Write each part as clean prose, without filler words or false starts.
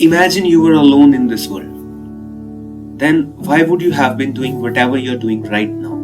Imagine you were alone in this world. Then why would you have been doing whatever you're doing right now?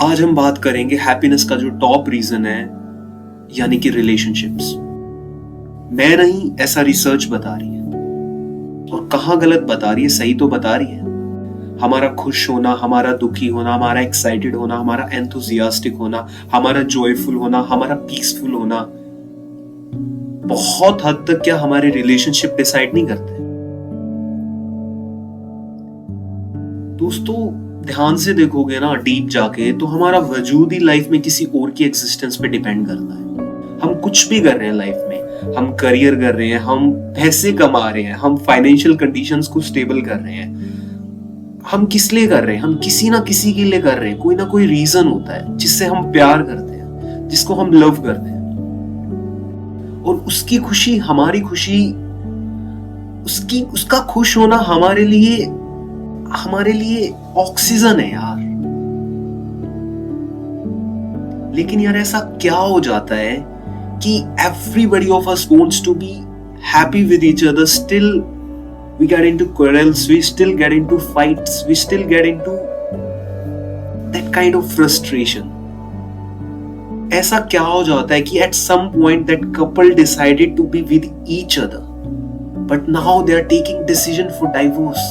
आज हम बात करेंगे happiness का जो top reason है, यानी कि रिलेशनशिप्स। मैं नहीं, ऐसा रिसर्च बता रही है। और कहाँ गलत बता रही है, सही तो बता रही है। हमारा खुश होना, हमारा दुखी होना, हमारा एक्साइटेड होना, हमारा एंथुजियास्टिक होना, हमारा जॉयफुल होना, हमारा पीसफुल होना, बहुत हद तक क्या हमारे रिलेशनशिप डिसाइड नहीं करते। दोस्तों, ध्यान से देखोगे ना, डीप जाके, तो हमारा वजूद ही लाइफ में किसी और की एग्जिस्टेंस पे डिपेंड करता है। हम कुछ भी कर रहे हैं लाइफ में, हम करियर कर रहे हैं, हम पैसे कमा रहे हैं, हम फाइनेंशियल कंडीशंस को स्टेबल कर रहे हैं, हम किस लिए कर रहे हैं? हम किसी ना किसी के लिए कर रहे हैं। कोई ना कोई रीजन होता है जिससे हम प्यार करते हैं, जिसको हम लव करते हैं, और उसकी खुशी हमारी खुशी, उसका खुश होना हमारे लिए ऑक्सीजन है यार। लेकिन यार ऐसा क्या हो जाता है कि everybody of us wants to be happy with each other, still we get into quarrels, we still get into fights, we still get into that kind of frustration. ऐसा क्या हो जाता है कि at some point that couple decided to be with each other, but now they are taking decision for divorce.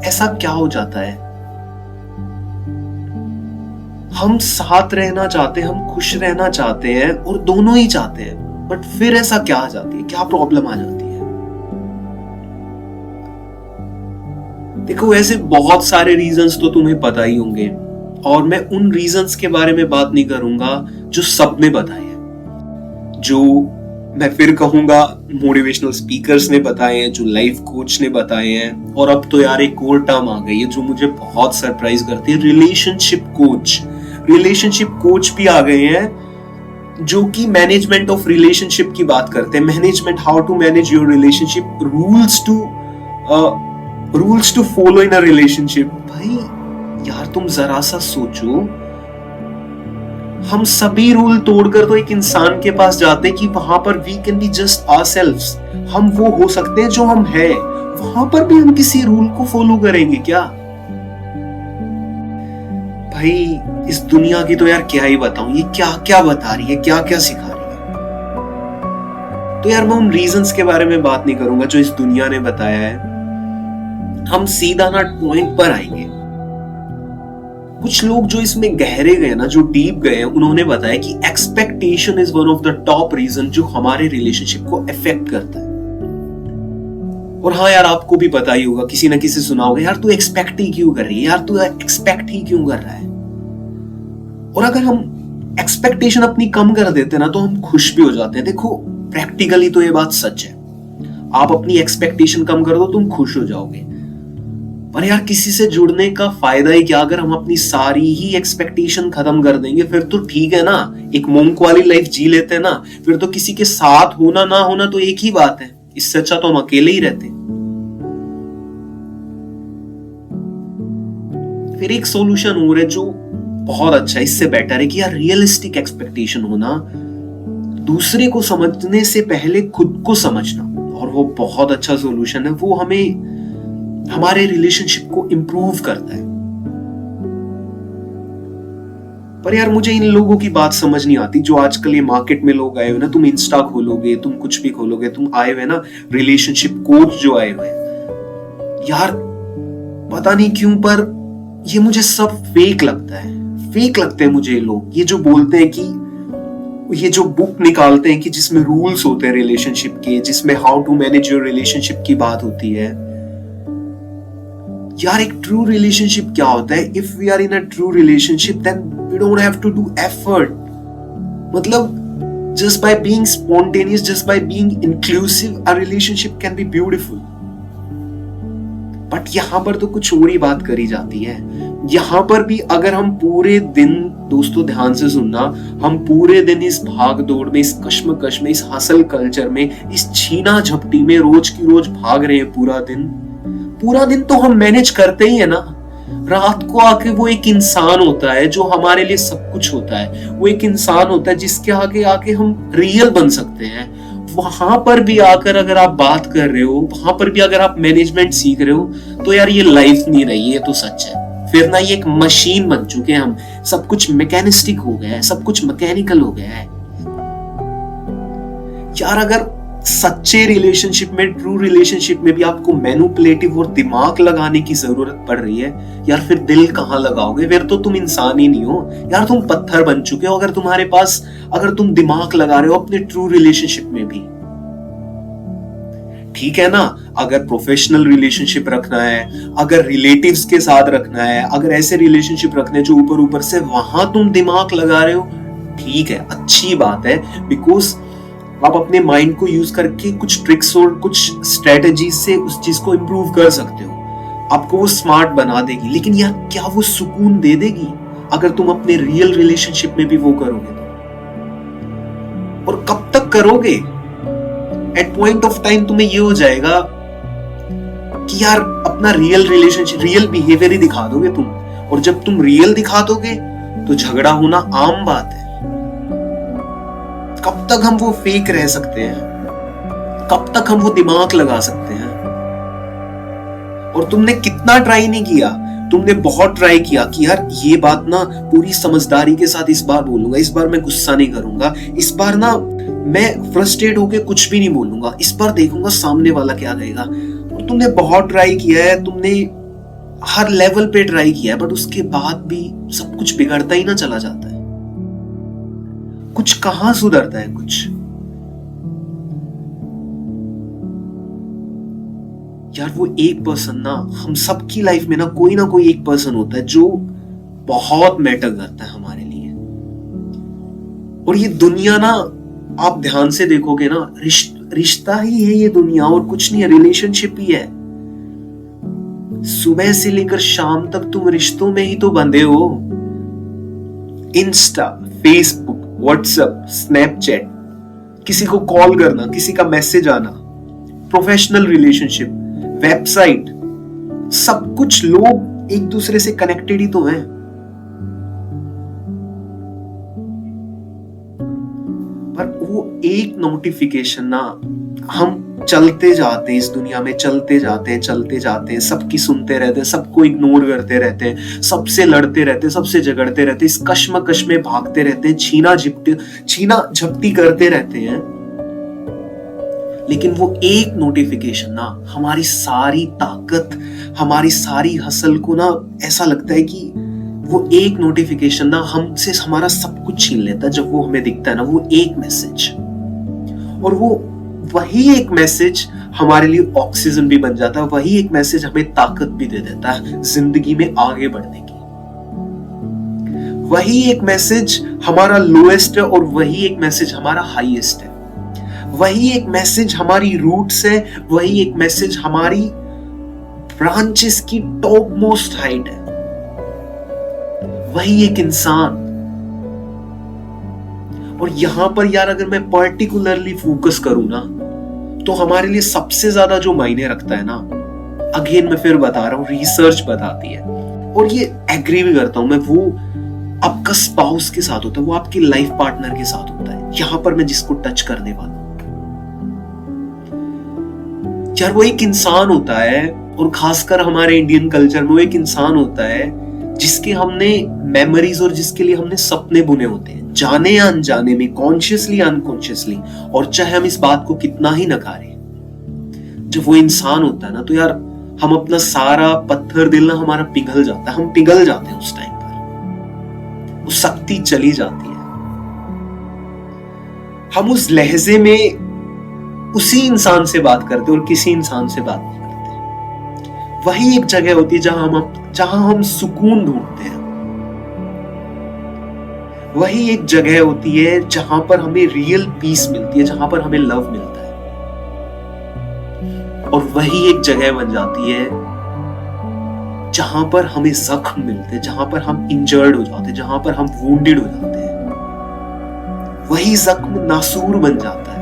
ऐसा क्या हो जाता है? हम साथ रहना चाहते हैं, हम खुश रहना चाहते हैं, और दोनों ही चाहते हैं, बट फिर ऐसा क्या आ जाती है, क्या प्रॉब्लम आ जाती है? देखो, ऐसे बहुत सारे रीजंस तो तुम्हें पता ही होंगे, और मैं उन रीजंस के बारे में बात नहीं करूंगा जो सबने बताए हैं, जो मैं फिर कहूंगा मोटिवेशनल स्पीकर्स ने बताए हैं, जो लाइफ कोच ने बताए हैं, और अब तो यार एक और टर्म आ गई है जो मुझे बहुत सरप्राइज करती है, रिलेशनशिप कोच। रिलेशनशिप कोच भी आ गए हैं जो कि मैनेजमेंट ऑफ रिलेशनशिप की बात करते हैं। Management, how to manage your relationship, rules to follow in a relationship. भाई यार, तुम जरा सा सोचो, हम सभी रूल तोड़कर तो एक इंसान के पास जाते हैं कि वहां पर we can be just ourselves, हम वो हो सकते हैं जो हम हैं। वहां पर भी हम किसी रूल को फॉलो करेंगे क्या? भाई, इस दुनिया की तो यार क्या ही बताऊं, ये क्या क्या बता रही है, क्या क्या सिखा रही है। तो यार मैं उन रीजंस के बारे में बात नहीं करूंगा जो इस दुनिया ने बताया है। हम सीधा ना पॉइंट पर आएंगे। कुछ लोग जो इसमें गहरे गए ना, जो डीप गए, उन्होंने बताया कि expectation is one of the top reason जो हमारे रिलेशनशिप को अफेक्ट करता है। और हाँ यार, आपको भी पता ही होगा, किसी ना किसी सुना होगा, यार तू एक्सपेक्ट ही क्यों कर रही है, यार तू एक्सपेक्ट ही क्यों कर रहा है। और अगर हम एक्सपेक्टेशन अपनी कम कर देते ना, तो हम खुश भी हो जाते हैं। देखो, प्रैक्टिकली तो ये बात सच है। आप अपनी एक्सपेक्टेशन कम कर दो, तुम खुश हो जाओगे। पर यार, किसी से जुड़ने का फायदा ही क्या अगर हम अपनी सारी ही एक्सपेक्टेशन खत्म कर देंगे? फिर तो ठीक है ना, एक मोंक वाली लाइफ जी लेते हैं ना, फिर तो किसी के साथ होना ना होना तो एक ही बात है। इससे अच्छा तो हम अकेले ही रहते। फिर एक सॉल्यूशन और है जो बहुत अच्छा है, इससे बेटर है कि यार रियलिस्टिक एक्सपेक्टेशन होना, दूसरे को समझने से पहले खुद को समझना। और वो बहुत अच्छा सॉल्यूशन है, वो हमें हमारे रिलेशनशिप को इंप्रूव करता है। पर यार, मुझे इन लोगों की बात समझ नहीं आती जो आजकल ये मार्केट में लोग आए हुए ना, तुम इंस्टा खोलोगे, तुम कुछ भी खोलोगे, तुम आए हुए ना रिलेशनशिप कोच जो आए हुए, यार पता नहीं क्यों, पर ये मुझे सब फेक लगता है। फेक लगते हैं मुझे ये लोग, ये जो बोलते हैं कि, ये जो बुक निकालते हैं कि जिसमें रूल्स होते हैं रिलेशनशिप के, जिसमें how to manage your relationship की बात होती है। यार, एक ट्रू रिलेशनशिप क्या होता है? If we are in a true relationship, then we don't have to do effort. मतलब just by being spontaneous, just by being inclusive, a relationship can be beautiful. But यहां पर तो कुछ और ही बात करी जाती है। यहां पर भी अगर हम पूरे दिन, दोस्तों ध्यान से सुनना, हम पूरे दिन इस भाग दौड़ में, इस कश्मकश में, इस हसल कल्चर में, इस छीना झपटी में रोज की रोज भाग रहे हैं पूरा दिन तो हम मैनेज करते ही है ना। रात को आके वो एक इंसान होता है जो हमारे लिए सब कुछ होता है। वो एक इंसान होता है जिसके आगे आके हम रियल बन सकते हैं। वहां पर भी आकर अगर आप बात कर रहे हो, वहां पर भी अगर आप मैनेजमेंट सीख रहे हो, तो यार ये लाइफ नहीं रही, ये तो सच है। फिर ना ये एक मशीन बन चुके हैं हम, सब कुछ मैकेनिस्टिक हो गया है, सब कुछ मैकेनिकल हो गया है। यार अगर सच्चे रिलेशनशिप में, ट्रू रिलेशनशिप में भी आपको मैनिपुलेटिव और दिमाग लगाने की जरूरत पड़ रही है, यार फिर दिल कहां लगाओगे? फिर तो तुम इंसान ही नहीं हो यार, तुम पत्थर बन चुके हो। अगर तुम्हारे पास, अगर तुम दिमाग लगा रहे हो अपने ट्रू रिलेशनशिप में भी, ठीक है ना। अगर प्रोफेशनल रिलेशनशिप रखना है, अगर रिलेटिव्स के साथ रखना है, अगर ऐसे रिलेशनशिप रखने हैं जो ऊपर ऊपर से वहां तुम दिमाग लगा रहे हो, ठीक है, अच्छी बात है। बिकॉज आप अपने माइंड को यूज करके कुछ ट्रिक्स और कुछ स्ट्रेटजी से उस चीज को इंप्रूव कर सकते हो, आपको वो स्मार्ट बना देगी। लेकिन यार क्या वो सुकून दे देगी अगर तुम अपने रियल रिलेशनशिप में भी वो करोगे तो? और कब तक करोगे? एट पॉइंट ऑफ टाइम तुम्हें ये हो जाएगा कि यार अपना रियल रिलेशनशिप, रियल बिहेवियर ही दिखा दोगे तुम। और जब तुम रियल दिखा दोगे तो झगड़ा होना आम बात है। कब तक हम वो फेक रह सकते हैं? कब तक हम वो दिमाग लगा सकते हैं? और तुमने कितना ट्राई नहीं किया, तुमने बहुत ट्राई किया कि यार ये बात ना पूरी समझदारी के साथ इस बार बोलूंगा, इस बार मैं गुस्सा नहीं करूंगा, इस बार ना मैं फ्रस्ट्रेट होके कुछ भी नहीं बोलूंगा, इस बार देखूंगा सामने वाला क्या कहेगा। और तुमने बहुत ट्राई किया है, तुमने हर लेवल पे ट्राई किया है, बट उसके बाद भी सब कुछ बिगड़ता ही ना चला जाता है। कुछ कहां सुधरता है कुछ? यार वो एक पर्सन ना, हम सबकी लाइफ में ना कोई एक पर्सन होता है जो बहुत मैटर करता है हमारे लिए। और ये दुनिया ना, आप ध्यान से देखोगे ना, रिश्ता ही है ये दुनिया, और कुछ नहीं है, रिलेशनशिप ही है। सुबह से लेकर शाम तक तुम रिश्तों में ही तो बंधे हो। इंस्टा, फेसबुक, व्हाट्सएप, स्नैपचैट, किसी को कॉल करना, किसी का मैसेज आना, प्रोफेशनल रिलेशनशिप, वेबसाइट, सब कुछ, लोग एक दूसरे से कनेक्टेड ही तो हैं। पर वो एक नोटिफिकेशन ना, हम चलते जाते हैं इस दुनिया में, चलते जाते हैं, सबकी सुनते रहते हैं, सबको इग्नोर करते रहते हैं, सबसे लड़ते रहते हैं, सबसे झगड़ते रहते हैं, इस कश्मकश में भागते रहते हैं, छीना झपटी करते रहते हैं। लेकिन वो एक नोटिफिकेशन ना हमारी सारी ताकत, हमारी सारी हसल को ना, ऐसा लगता है कि वो एक नोटिफिकेशन ना हमसे हमारा सब कुछ छीन लेता है। जब वो हमें दिखता है ना, वो एक मैसेज, और वो वही एक मैसेज हमारे लिए ऑक्सीजन भी बन जाता है, वही एक मैसेज हमें ताकत भी दे देता है जिंदगी में आगे बढ़ने की। वही एक मैसेज हमारा लोएस्ट है और वही एक मैसेज हमारा हाईएस्ट है। वही एक मैसेज हमारी रूट्स है, वही एक मैसेज हमारी ब्रांचेस की टॉप मोस्ट हाइट है। वही एक इंसान। और यहां पर यार अगर मैं पर्टिकुलरली फोकस करूं ना, तो हमारे लिए सबसे ज्यादा जो मायने रखता है ना, अगेन मैं फिर बता रहा हूं, रिसर्च बताती है, और ये एग्री भी करता हूं मैं, वो आपका स्पाउस के साथ होता है, वो आपकी लाइफ पार्टनर के साथ होता है। यहां पर मैं जिसको टच करने वाला हूं यार, वो एक इंसान होता है, और खासकर हमारे इंडियन कल्चर में वो एक इंसान होता है जिसके हमने मेमोरीज और जिसके लिए हमने सपने बुने होते हैं, जाने या अनजाने में, कॉन्शियसली अनकॉन्शियसली। और चाहे हम इस बात को कितना ही नकारें, जब वो इंसान होता है ना, तो यार हम अपना सारा पत्थर दिल ना हमारा पिघल जाता है, हम पिघल जाते हैं उस टाइम पर, वो शक्ति चली जाती है। हम उस लहजे में उसी इंसान से बात करते और किसी इंसान से बात नहीं करते। वही एक जगह होती है जहां हम सुकून ढूंढते हैं। वही एक जगह होती है जहां पर हमें रियल पीस मिलती है, जहां पर हमें लव मिलता है। और वही एक जगह बन जाती है जहां पर हमें जख्म मिलते हैं, जहां पर हम इंजर्ड हो जाते हैं, जहां पर हम वुंडेड हो जाते हैं। वही जख्म नासूर बन जाता है।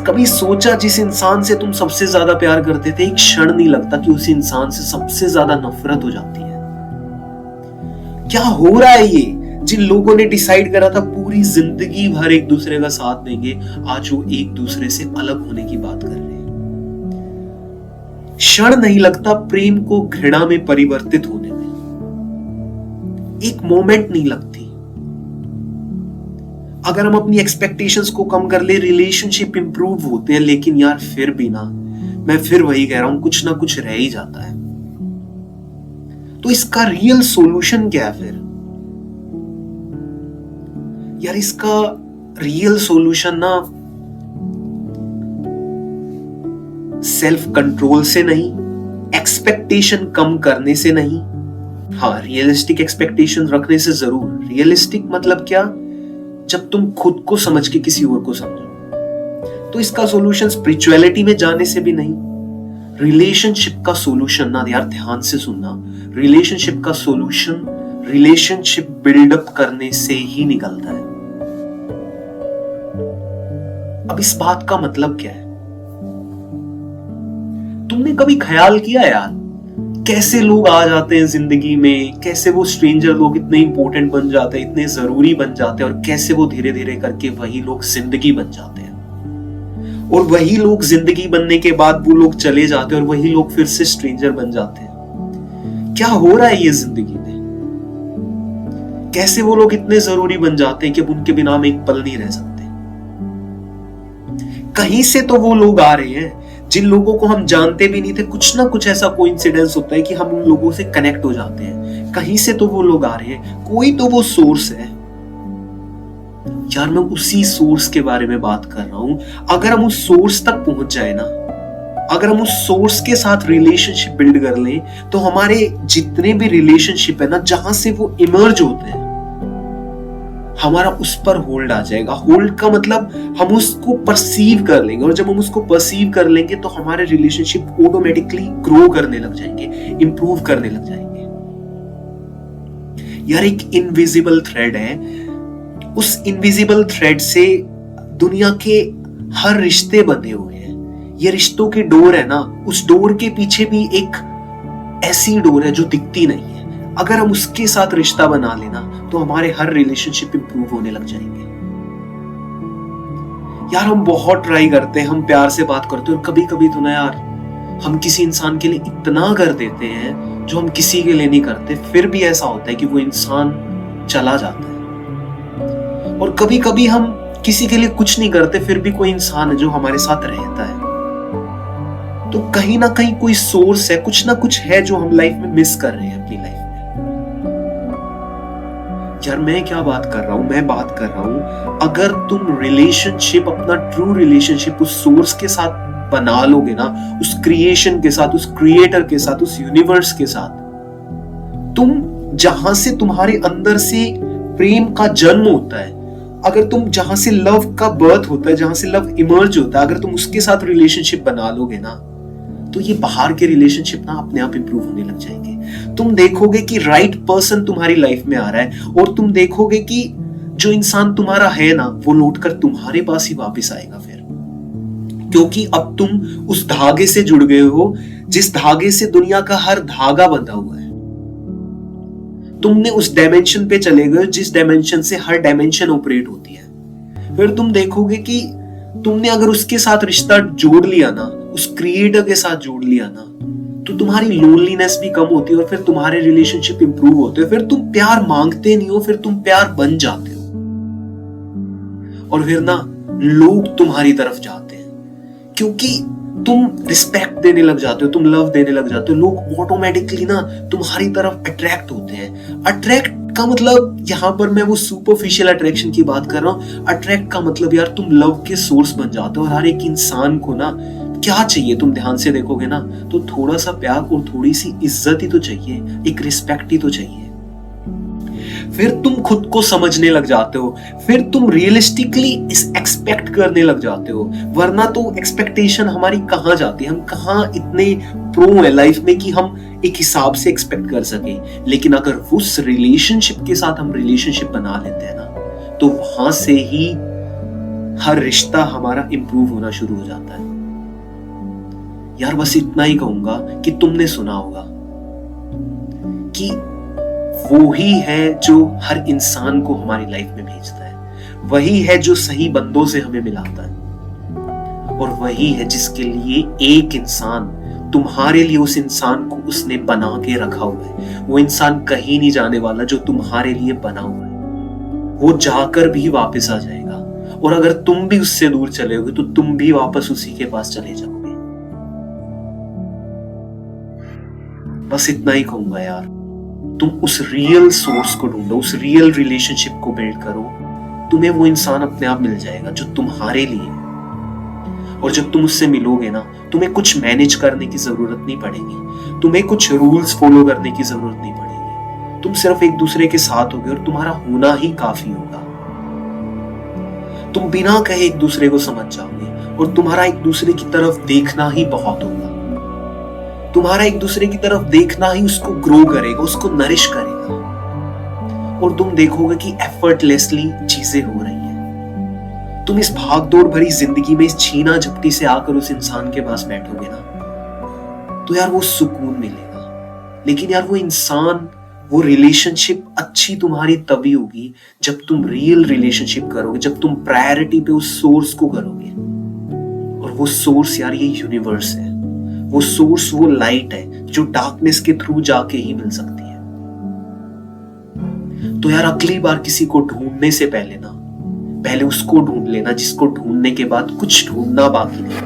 कभी सोचा जिस इंसान से तुम सबसे ज्यादा प्यार करते थे, एक क्षण नहीं लगता कि उस इंसान से सबसे ज्यादा नफरत हो जाती है। क्या हो रहा है ये? जिन लोगों ने डिसाइड करा था पूरी जिंदगी भर एक दूसरे का साथ देंगे, आज वो एक दूसरे से अलग होने की बात कर रहे हैं। क्षण नहीं लगता प्रेम को घृणा में परिवर्तित होने में, एक मोमेंट नहीं लगती। अगर हम अपनी एक्सपेक्टेशंस को कम कर ले, रिलेशनशिप इंप्रूव होते हैं, लेकिन यार फिर भी ना, मैं फिर वही कह रहा हूं, कुछ ना कुछ रह ही जाता है। तो इसका रियल सॉल्यूशन क्या है फिर? यार इसका रियल सॉल्यूशन ना सेल्फ कंट्रोल से नहीं, एक्सपेक्टेशन कम करने से नहीं, हाँ रियलिस्टिक एक्सपेक्टेशन रखने से जरूर। रियलिस्टिक मतलब क्या? जब तुम खुद को समझ के किसी और को समझो। तो इसका सॉल्यूशन स्पिरिचुअलिटी में जाने से भी नहीं। रिलेशनशिप का सॉल्यूशन ना, यार ध्यान से सुनना, रिलेशनशिप का सॉल्यूशन रिलेशनशिप बिल्डअप करने से ही निकलता है। अब इस बात का मतलब क्या है? तुमने कभी ख्याल किया यार कैसे लोग आ जाते हैं जिंदगी में, कैसे वो स्ट्रेंजर लोग इतने इंपॉर्टेंट बन जाते हैं, इतने जरूरी बन जाते हैं, और कैसे वो धीरे धीरे करके वही लोग जिंदगी बन जाते हैं, और वही लोग जिंदगी बनने के बाद वो लोग चले जाते हैं, और वही लोग फिर से स्ट्रेंजर बन जाते हैं। क्या हो रहा है ये जिंदगी में? कैसे वो लोग इतने जरूरी बन जाते हैं कि अब उनके बिना हम एक पल नहीं रह सकते। कहीं से तो वो लोग आ रहे हैं जिन लोगों को हम जानते भी नहीं थे, कुछ ना कुछ ऐसा कोइंसिडेंस होता है कि हम उन लोगों से कनेक्ट हो जाते हैं। कहीं से तो वो लोग आ रहे हैं, कोई तो वो सोर्स है। यार मैं उसी सोर्स के बारे में बात कर रहा हूं। अगर हम उस सोर्स तक पहुंच जाए ना, अगर हम उस सोर्स के साथ रिलेशनशिप बिल्ड कर लें, तो हमारे जितने भी रिलेशनशिप है ना, जहां से वो इमर्ज होते हैं, हमारा उस पर होल्ड आ जाएगा। होल्ड का मतलब हम उसको परसीव कर लेंगे, और जब हम उसको परसीव कर लेंगे तो हमारे रिलेशनशिप ऑटोमेटिकली ग्रो करने लग जाएंगे, इंप्रूव करने लग जाएंगे। यार एक इनविजिबल थ्रेड है, उस इनविजिबल थ्रेड से दुनिया के हर रिश्ते बंधे हुए हैं। ये रिश्तों की डोर है ना, उस डोर के पीछे भी एक ऐसी डोर है जो दिखती नहीं है। अगर हम उसके साथ रिश्ता बना लेना तो हमारे हर रिलेशनशिप इंप्रूव होने लग जाएंगे। यार हम बहुत ट्राई करते हैं, हम प्यार से बात करते हैं, और कभी कभी तो ना यार हम किसी इंसान के लिए इतना कर देते हैं जो हम किसी के लिए नहीं करते, फिर भी ऐसा होता है कि वो इंसान चला जाता है। और कभी कभी हम किसी के लिए कुछ नहीं करते, फिर भी कोई इंसान है जो हमारे साथ रहता है। तो कहीं ना कहीं कोई सोर्स है, कुछ ना कुछ है जो हम लाइफ में मिस कर रहे हैं अपनी लाइफ में। यार मैं क्या बात कर रहा हूं? मैं बात कर रहा हूं अगर तुम रिलेशनशिप, अपना ट्रू रिलेशनशिप उस सोर्स के साथ बना लोगे ना, उस क्रिएशन के साथ, उस क्रिएटर के साथ, उस यूनिवर्स के साथ, तुम जहां से तुम्हारे अंदर से प्रेम का जन्म होता है, अगर तुम जहां से लव का बर्थ होता है, जहां से लव इमर्ज होता है, अगर तुम उसके साथ रिलेशनशिप बना लोगे ना, तो ये बाहर के रिलेशनशिप ना अपने आप इंप्रूव होने लग जाएंगे। तुम देखोगे कि राइट पर्सन तुम्हारी लाइफ में आ रहा है, और तुम देखोगे कि जो इंसान तुम्हारा है ना, वो लौटकर तुम्हारे पास ही वापस आएगा फिर। क्योंकि अब तुम उस धागे से जुड़ गए हो जिस धागे से दुनिया का हर धागा बंधा हुआ है। तुमने उस डायमेंशन पे चले गए जिस डायमेंशन से हर डायमेंशन ऑपरेट होती है। फिर तुम देखोगे कि तुमने अगर उसके साथ रिश्ता जोड़ लिया ना, उस क्रिएटर के साथ जोड़ लिया ना, तो तुम्हारी लोनलीनेस भी कम होती है, और फिर तुम्हारे रिलेशनशिप इंप्रूव होते हैं। फिर तुम प्यार मांगते नहीं हो, फिर तुम प्यार बन जाते हो, और फिर ना लोग तुम्हारी तरफ जाते हैं, क्योंकि तुम रिस्पेक्ट देने लग जाते हो, तुम लव देने लग जाते हो। लोग ऑटोमेटिकली ना तुम्हारी तरफ अट्रैक्ट होते हैं। अट्रैक्ट का मतलब, यहां पर मैं वो सुपरफिशियल अट्रैक्शन की बात कर रहा हूं। अट्रैक्ट का मतलब यार तुम लव के सोर्स बन जाते हो। और हर एक इंसान को ना क्या चाहिए, तुम ध्यान से देखोगे ना, तो थोड़ा सा प्यार और थोड़ी सी इज्जत ही तो चाहिए, एक रिस्पेक्ट ही तो चाहिए। फिर तुम खुद को समझने लग जाते हो, फिर तुम रियलिस्टिकली एक्सपेक्ट करने लग जाते हो। वरना तो एक्सपेक्टेशन हमारी कहां जाती है, हम कहां इतने प्रो है लाइफ में कि हम एक हिसाब से एक्सपेक्ट कर सके। लेकिन अगर उस रिलेशनशिप के साथ हम रिलेशनशिप बना लेते हैं ना, तो वहां से ही हर रिश्ता हमारा इंप्रूव होना शुरू हो जाता है। यार बस इतना ही कहूंगा कि तुमने सुना होगा कि वो ही है जो हर इंसान को हमारी लाइफ में भेजता है, वही है जो सही बंदों से हमें मिलाता है, और वही है जिसके लिए एक इंसान, तुम्हारे लिए उस इंसान को उसने बना के रखा हुआ है। वो इंसान कहीं नहीं जाने वाला जो तुम्हारे लिए बना हुआ है, वो जाकर भी वापस आ जाएगा, और अगर तुम भी उससे दूर चले तो तुम भी वापस उसी के पास चले जाओगे। बस इतना ही कहूंगा यार, तुम उस रियल सोर्स को ढूंढो, उस रियल रिलेशनशिप को बिल्ड करो, तुम्हें वो इंसान अपने आप मिल जाएगा जो तुम्हारे लिए है। और जब तुम उससे मिलोगे ना, तुम्हें कुछ मैनेज करने की जरूरत नहीं पड़ेगी, तुम्हें कुछ रूल्स फॉलो करने की जरूरत नहीं पड़ेगी, तुम सिर्फ एक दूसरे के साथ होगे और तुम्हारा होना ही काफी होगा। तुम बिना कहे एक दूसरे को समझ जाओगे, और तुम्हारा एक दूसरे की तरफ देखना ही बहुत होगा। तुम्हारा एक दूसरे की तरफ देखना ही उसको ग्रो करेगा, उसको नरिश करेगा, और तुम देखोगे कि एफर्टलेसली चीजें हो रही हैं। तुम इस भागदौड़ भरी जिंदगी में इस छीना झपटी से आकर उस इंसान के पास बैठोगे ना, तो यार वो सुकून मिलेगा। लेकिन यार वो इंसान, वो रिलेशनशिप अच्छी तुम्हारी तभी होगी जब तुम रियल रिलेशनशिप करोगे, जब तुम प्रायोरिटी पे उस सोर्स को करोगे। और वो सोर्स यार ये यूनिवर्स है, वो सोर्स, वो लाइट है जो डार्कनेस के थ्रू जाके ही मिल सकती है। तो यार अगली बार किसी को ढूंढने से पहले ना, पहले उसको ढूंढ लेना जिसको ढूंढने के बाद कुछ ढूंढना बाकी नहीं।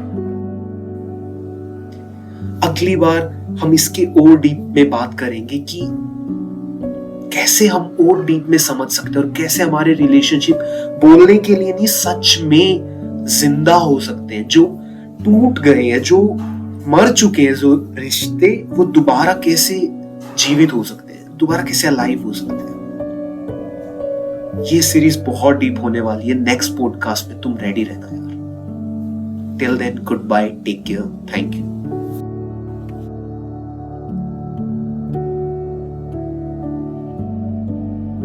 अगली बार हम इसके और डीप में बात करेंगे कि कैसे हम और डीप में समझ सकते हैं, और कैसे हमारे रिलेशनशिप बोलने के लिए नहीं, सच में जिंदा हो सकते हैं। जो टूट गए हैं, जो मर चुके हैं जो रिश्ते, वो दोबारा कैसे जीवित हो सकते हैं, दोबारा कैसे अलाइव हो सकते हैं। ये सीरीज बहुत डीप होने वाली है। नेक्स्ट पॉडकास्ट में तुम रेडी रहना यार। Till then, good bye, take care, thank you.